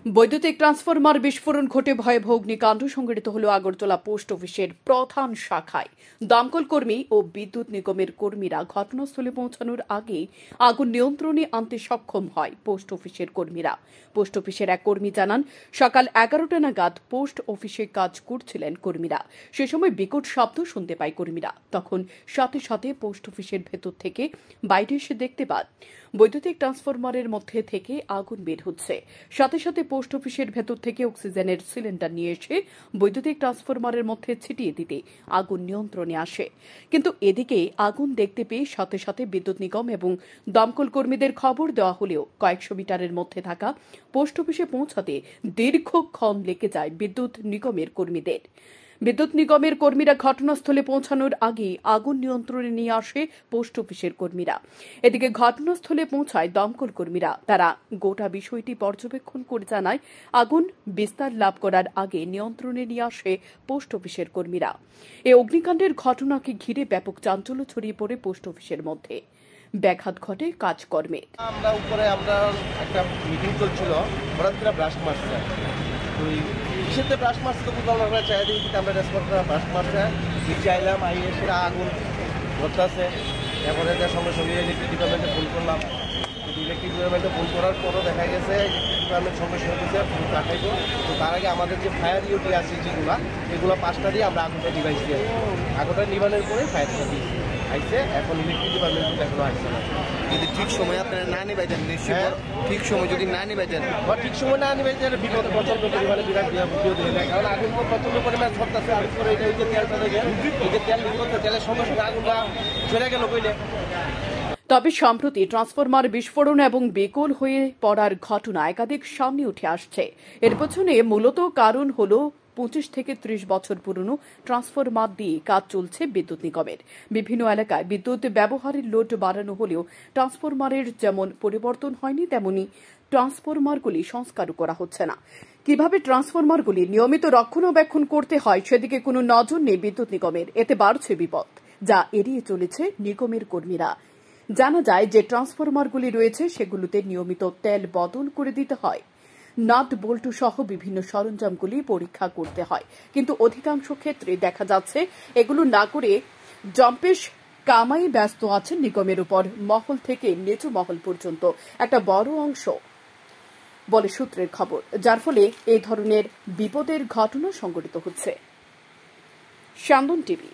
বৈদ্যুতিক ট্রান্সফরমার বিস্ফোরণ ঘটে ভয়াবহ অগ্নিকাণ্ড সংঘটিত হল আগরতলা পোস্ট অফিসের প্রধান শাখায়। দমকল কর্মী ও বিদ্যুৎ নিগমের কর্মীরা ঘটনাস্থলে পৌঁছানোর আগে আগুন নিয়ন্ত্রণে আনতে সক্ষম হয় পোস্ট অফিসের কর্মীরা। পোস্ট অফিসের এক কর্মী জানান, সকাল 11টা নাগাদ পোস্ট অফিসে কাজ করছিলেন কর্মীরা। সে সময় বিকট শব্দ শুনতে পায় কর্মীরা। তখন সাথে সাথে পোস্ট অফিসের ভেতর থেকে বাইরে এসে দেখতে পান বৈদ্যুতিক ট্রান্সফরমারের মধ্যে থেকে আগুন বের হচ্ছে। সাথে সাথে পোস্ট অফিসের ভেতর থেকে অক্সিজেনের সিলিন্ডার নিয়ে এসে বৈদ্যুতিক ট্রান্সফরমারের মধ্যে ছিটিয়ে দিতে আগুন নিয়ন্ত্রণে আসে। কিন্তু এদিকে আগুন দেখতে পেয়ে সাথে সাথে বিদ্যুৎ নিগম এবং দমকল কর্মীদের খবর দেওয়া হলেও কয়েকশো মিটারের মধ্যে থাকা পোস্ট অফিসে পৌঁছাতে দীর্ঘক্ষণ লেগে যায় বিদ্যুৎ নিগমের কর্মীদের। বিদ্যুৎ নিগমের কর্মীরা ঘটনাস্থলে পৌঁছানোর আগে আগুন নিয়ন্ত্রণে নিয়ে আসে পোস্ট অফিসের কর্মীরা। এদিকে ঘটনাস্থলে পৌঁছায় দমকল কর্মীরা। তারা গোটা বিষয়টি পর্যবেক্ষণ করে জানায়, আগুন বিস্তার লাভ করার আগে নিয়ন্ত্রণে নিয়ে আসে পোস্ট অফিসের কর্মীরা। এই অগ্নিকাণ্ডের ঘটনাকে ঘিরে ব্যাপক চাঞ্চল্য ছড়িয়ে পড়ে পোস্ট অফিসের মধ্যে। ব্যাঘাত ঘটে কাজকর্মে। আমরা একটা মিটিং চলছিল, হঠাৎ করে ব্লাস্ট মারছে। কিসেতে ব্লাস্ট মারছে তো বুঝলাম আমরা চাই দিই, আমরা রেসপন্স করে ব্লাস্ট মারছে। নিচে আইলাম, আইয়ে সেটা আগুন ধরতেছে। এরপরে সঙ্গে সঙ্গে ইলেকট্রিক ডিপার্টমেন্টে ফোন করলাম। ইলেকট্রিক ডিপার্টমেন্টে ফোন করার পরও দেখা গেছে ডিপার্টমেন্ট সঙ্গে সঙ্গে দিচ্ছে ফোন কাটাইব। তো তার আগে আমাদের যে ফায়ার ইউটি আছে এগুলো 5টা দিয়ে আমরা আগুনটা ডিভাইস দিয়ে আগুনটা নিবানোর পরে ফায়ারটা দিয়েছি আইসে। এখন ইলেকট্রিক ডিপার্টমেন্ট এখনো আসছে না। যদি ঠিক সময় আপনারা না নিবাইতেন, নিশ্চয়ই ঠিক সময় যদি না নিবাইতেন, ঠিক সময় না নিবাইতেন বিপদ প্রচন্ড পরিমাণে বিরাট বিপদ হয়ে যায়। কারণ আগুন প্রচন্ড পরিমাণে ছড়তেছে। আমি করে এটা ওই যে তেলটা দেখে এই যে তেল নিতে তেলের সঙ্গে সঙ্গে আগুনটা চলে গেল কইলে। তবে সম্প্রতি ট্রান্সফরমার বিস্ফোরণ এবং বেকল হয়ে পড়ার ঘটনা একাধিক সামনে উঠে আসছে। এর পেছনে মূলত কারণ হল 25 থেকে 30 বছর পুরনো ট্রান্সফরমার দিয়ে কাজ চলছে বিদ্যুৎ নিগমের। বিভিন্ন এলাকায় বিদ্যুৎ ব্যবহারের লোড বাড়ানো হলেও ট্রান্সফরমারের যেমন পরিবর্তন হয়নি, তেমনি ট্রান্সফরমারগুলি সংস্কারও করা হচ্ছে না। কিভাবে ট্রান্সফরমারগুলি নিয়মিত রক্ষণাবেক্ষণ করতে হয় সেদিকে কোনো নজর নেই বিদ্যুৎ নিগমের। এতে বাড়ছে বিপদ, যা এড়িয়ে চলেছে নিগমের কর্মীরা। জানা যায় যে ট্রান্সফরমারগুলি রয়েছে সেগুলোতে নিয়মিত তেল বদল করে দিতে হয়। নাট বল্টু সহ বিভিন্ন সরঞ্জামগুলি পরীক্ষা করতে হয়, কিন্তু অধিকাংশ ক্ষেত্রে দেখা যাচ্ছে এগুলো না করে জম্পেশ কামাই ব্যস্ত আছেন নিগমের উপর মহল থেকে নিচু মহল পর্যন্ত একটা বড় অংশ বলে সূত্রের খবর, যার ফলে এই ধরনের বিপদের ঘটনা সংঘটিত হচ্ছে। স্যান্দন টিভি।